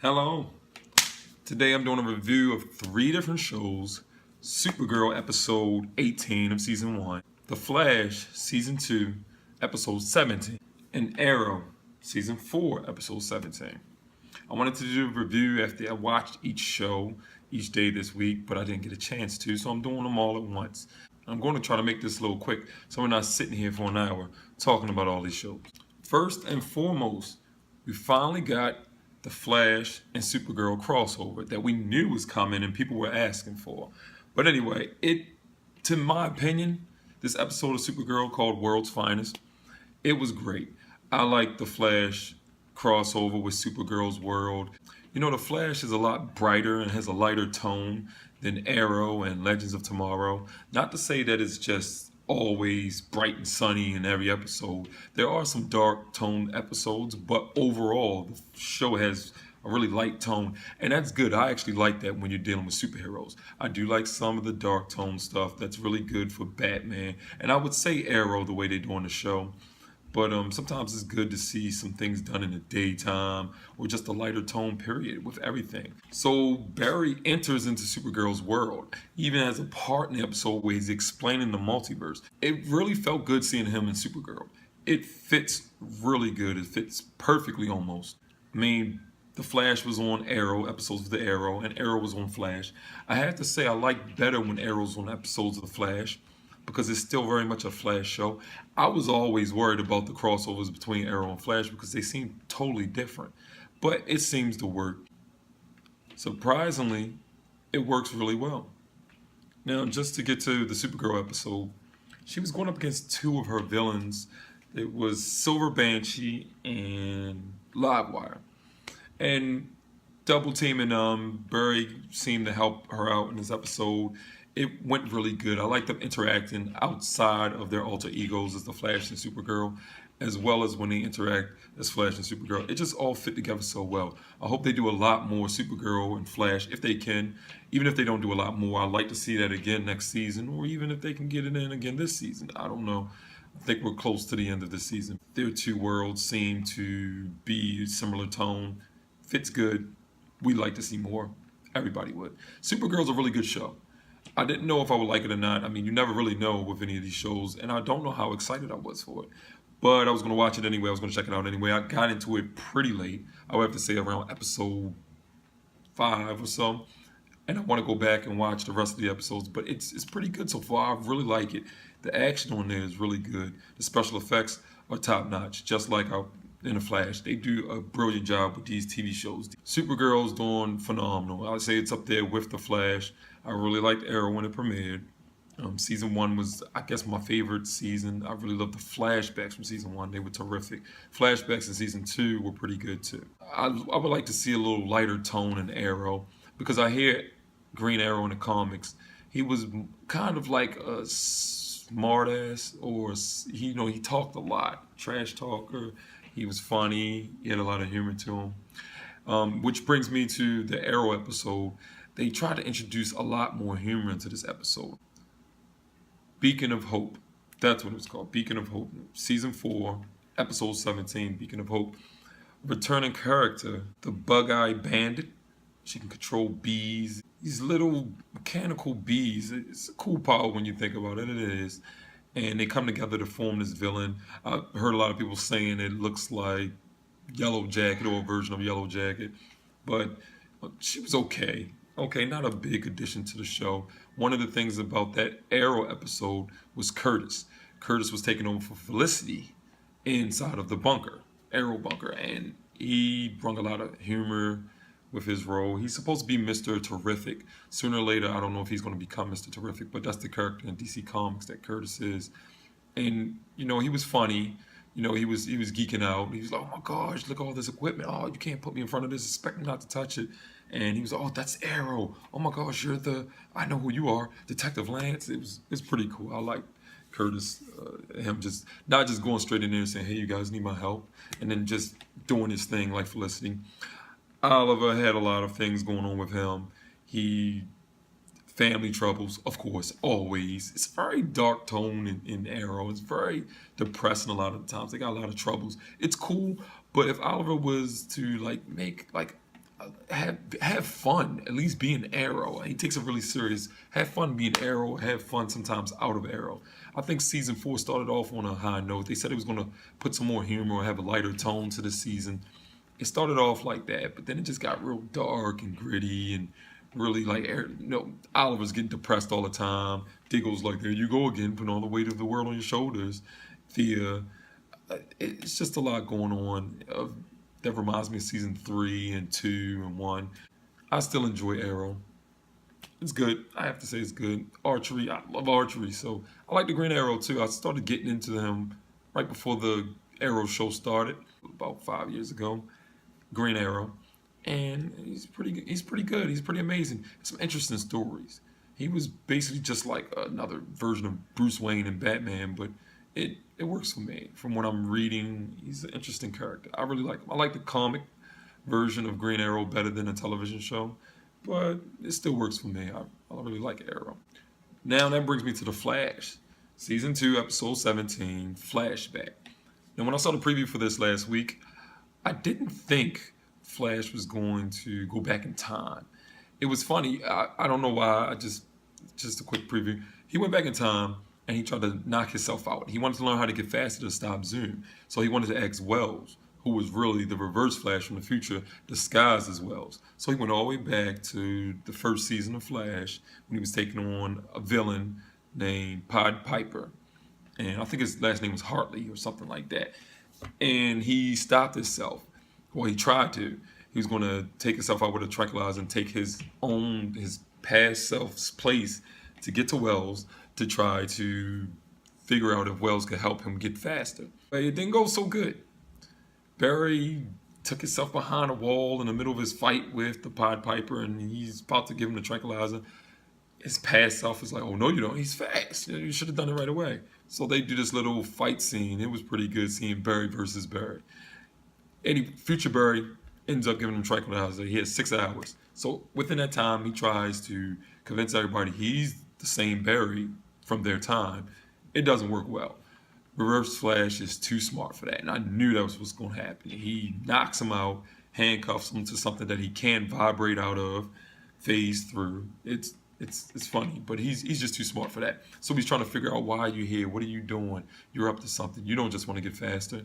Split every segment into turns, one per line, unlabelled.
Hello. Today I'm doing a review of 3 different shows: Supergirl episode 18 of season 1, The Flash season 2 episode 17, and Arrow season 4 episode 17. I wanted to do a review after I watched each show each day this week, but I didn't get a chance to, so I'm doing them all at once. I'm going to try to make this a little quick so we're not sitting here for an hour talking about all these shows. First and foremost, we finally got the Flash and Supergirl crossover that we knew was coming and people were asking for. But anyway, to my opinion, this episode of Supergirl called World's Finest, it was great. I like the Flash crossover with Supergirl's world. You know, the Flash is a lot brighter and has a lighter tone than Arrow and Legends of Tomorrow. Not to say that it's just always bright and sunny in every episode. There are some dark toned episodes, but overall the show has a really light tone, and that's good. I actually like that when you're dealing with superheroes. I do like some of the dark tone stuff that's really good for Batman, and I would say Arrow the way they do on the show. But sometimes it's good to see some things done in the daytime or just a lighter tone period with everything. So Barry enters into Supergirl's world, even has a part in the episode where he's explaining the multiverse. It really felt good seeing him in Supergirl. It fits really good. It fits perfectly almost. I mean, the Flash was on Arrow, episodes of the Arrow, and Arrow was on Flash. I have to say I like better when Arrow's on episodes of the Flash, because it's still very much a Flash show. I was always worried about the crossovers between Arrow and Flash because they seem totally different, but it seems to work. Surprisingly, it works really well. Now, just to get to the Supergirl episode, she was going up against 2 of her villains. It was Silver Banshee and Livewire. And double teaming Barry seemed to help her out in this episode. It went really good. I like them interacting outside of their alter egos as the Flash and Supergirl, as well as when they interact as Flash and Supergirl. It just all fit together so well. I hope they do a lot more Supergirl and Flash if they can. Even if they don't do a lot more, I'd like to see that again next season, or even if they can get it in again this season. I don't know. I think we're close to the end of the season. Their 2 worlds seem to be similar tone. Fits good. We'd like to see more. Everybody would. Supergirl's a really good show. I didn't know if I would like it or not. I mean, you never really know with any of these shows, and I don't know how excited I was for it. But I was going to watch it anyway. I was going to check it out anyway. I got into it pretty late. I would have to say around episode 5 or so. And I want to go back and watch the rest of the episodes. But it's pretty good so far. I really like it. The action on there is really good. The special effects are top-notch, just like in The Flash. They do a brilliant job with these TV shows. Supergirl's doing phenomenal. I would say it's up there with The Flash. I really liked Arrow when it premiered. Season 1 was, I guess, my favorite season. I really loved the flashbacks from season 1. They were terrific. Flashbacks in season 2 were pretty good too. I would like to see a little lighter tone in Arrow, because I hear Green Arrow in the comics, he was kind of like a smartass, or he talked a lot, trash talker. He was funny. He had a lot of humor to him. Which brings me to the Arrow episode. They tried to introduce a lot more humor into this episode. Beacon of Hope. That's what it was called. Beacon of Hope. Season 4, episode 17, Beacon of Hope. Returning character, the Bug-Eyed Bandit. She can control bees. These little mechanical bees. It's a cool power when you think about it. It is. And they come together to form this villain. I've heard a lot of people saying it looks like Yellow Jacket, or a version of Yellow Jacket. But she was okay. Okay, not a big addition to the show. One of the things about that Arrow episode was Curtis. Curtis was taking over for Felicity inside of the bunker, Arrow bunker, and he brought a lot of humor with his role. He's supposed to be Mr. Terrific. Sooner or later, I don't know if he's going to become Mr. Terrific, but that's the character in DC Comics that Curtis is. And, he was funny. He was geeking out. He was like, oh my gosh, look at all this equipment. Oh, you can't put me in front of this. Expect me not to touch it. And he was like, oh, that's Arrow. Oh my gosh, I know who you are, Detective Lance. It's pretty cool. I like Curtis, him just not just going straight in there and saying, hey, you guys need my help, and then just doing his thing like Felicity. Oliver had a lot of things going on with him. Family troubles, of course, always. It's very dark tone in Arrow. It's very depressing a lot of the times. They got a lot of troubles. It's cool, but if Oliver was to make have fun. At least be an Arrow. He takes it really serious. Have fun being Arrow. Have fun sometimes out of Arrow. I think season 4 started off on a high note. They said it was going to put some more humor, have a lighter tone to the season. It started off like that, but then it just got real dark and gritty and really like, Oliver's getting depressed all the time. Diggle's like, there you go again, putting all the weight of the world on your shoulders. Thea, it's just a lot going on. That reminds me of season 3 and 2 and 1. I still enjoy Arrow. It's good. I have to say it's good. Archery, I love archery, so I like the Green Arrow too. I started getting into them right before the Arrow show started, about 5 years ago. Green Arrow, and he's pretty good. He's pretty good. He's pretty amazing. Some interesting stories. He was basically just like another version of Bruce Wayne and Batman, but it works for me. From what I'm reading, he's an interesting character. I really like him. I like the comic version of Green Arrow better than a television show, but it still works for me. I really like Arrow. Now that brings me to The Flash, season 2, episode 17, Flashback. Now, when I saw the preview for this last week, I didn't think Flash was going to go back in time. It was funny. I don't know why. Just a quick preview. He went back in time and he tried to knock himself out. He wanted to learn how to get faster to stop Zoom. So he wanted to ask Wells, who was really the reverse Flash from the future, disguised as Wells. So he went all the way back to the first season of Flash when he was taking on a villain named Pied Piper. And I think his last name was Hartley or something like that. And he stopped himself. Well, he tried to. He was going to take himself out with a tranquilizer and take his past self's place to get to Wells to try to figure out if Wells could help him get faster. But it didn't go so good. Barry took himself behind a wall in the middle of his fight with the Pied Piper, and he's about to give him the tranquilizer. His past self is like, oh, no, you don't. He's fast. You should have done it right away. So they do this little fight scene. It was pretty good seeing Barry versus Barry. Future Barry ends up giving him tranquilizer. He has 6 hours. So within that time, he tries to convince everybody he's the same Barry from their time. It doesn't work well. Reverse Flash is too smart for that, and I knew that was what's going to happen. He knocks him out, handcuffs him to something that he can vibrate out of, phase through. It's funny, but he's just too smart for that. So he's trying to figure out, why are you here? What are you doing? You're up to something. You don't just want to get faster.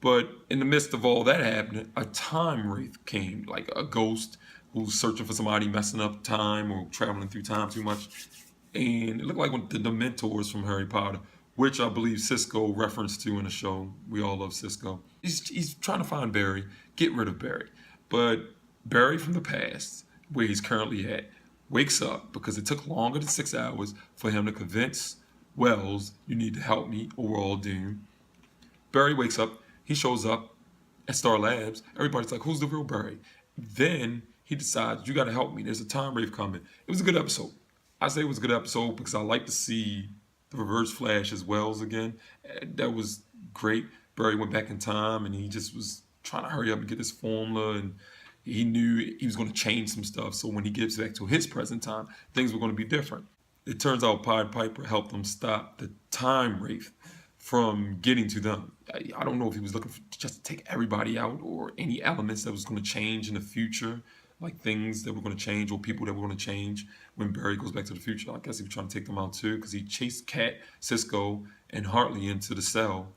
But in the midst of all that happening, a time wraith came, like a ghost who's searching for somebody messing up time or traveling through time too much. And it looked like one of the Dementors from Harry Potter, which I believe Cisco referenced to in the show. We all love Cisco. He's trying to find Barry, get rid of Barry. But Barry from the past, where he's currently at, wakes up because it took longer than 6 hours for him to convince Wells, you need to help me or we're all doomed. Barry wakes up. He shows up at Star Labs. Everybody's like, who's the real Barry? Then he decides, you got to help me. There's a time wave coming. It was a good episode. I say it was a good episode because I like to see the Reverse Flash as Wells again. That was great. Barry went back in time and he just was trying to hurry up and get his formula, and he knew he was going to change some stuff. So when he gets back to his present time, things were going to be different. It turns out Pied Piper helped them stop the time wraith from getting to them. I don't know if he was looking for just to take everybody out or any elements that was going to change in the future, like things that were going to change or people that were going to change when Barry goes back to the future. I guess he was trying to take them out too, because he chased Cat, Cisco, and Hartley into the cell.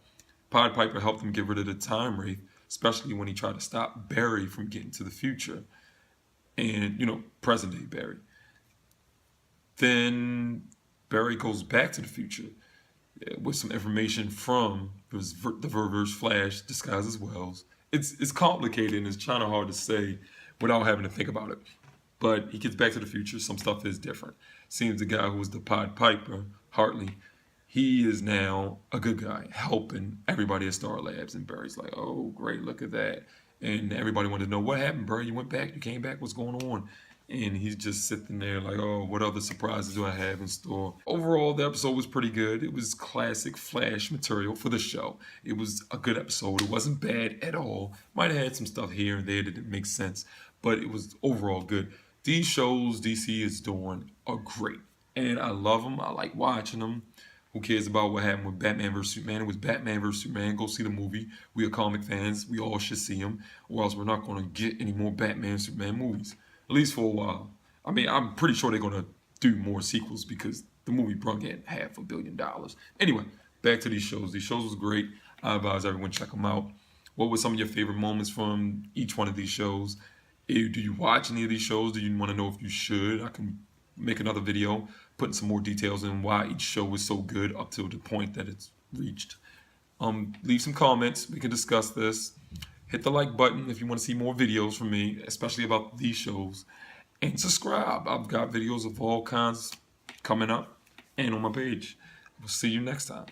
Pied Piper helped him get rid of the time wraith, especially when he tried to stop Barry from getting to the future and, present day Barry. Then Barry goes back to the future with some information from the Reverse Flash disguised as Wells. It's complicated and it's kind of hard to say without having to think about it. But he gets back to the future. Some stuff is different. Seems the guy who was the Pied Piper, Hartley, he is now a good guy, helping everybody at Star Labs. And Barry's like, oh, great, look at that. And everybody wanted to know, what happened, Barry? You went back, you came back, what's going on? And he's just sitting there like, oh, what other surprises do I have in store? Overall, the episode was pretty good. It was classic Flash material for the show. It was a good episode. It wasn't bad at all. Might have had some stuff here and there that didn't make sense, but it was overall good. These shows DC is doing are great, and I love them. I like watching them. Who cares about what happened with Batman vs Superman? It was Batman vs Superman. Go see the movie. We are comic fans. We all should see them, or else we're not going to get any more Batman Superman movies, at least for a while. I mean, I'm pretty sure they're going to do more sequels because the movie brought in $500 million. Anyway, back to these shows. These shows was great. I advise everyone check them out. What were some of your favorite moments from each one of these shows? Do you watch any of these shows? Do you want to know if you should? I can make another video putting some more details in why each show was so good up to the point that it's reached. Leave some comments. We can discuss this. Hit the like button if you want to see more videos from me, especially about these shows. And subscribe. I've got videos of all kinds coming up and on my page. We'll see you next time.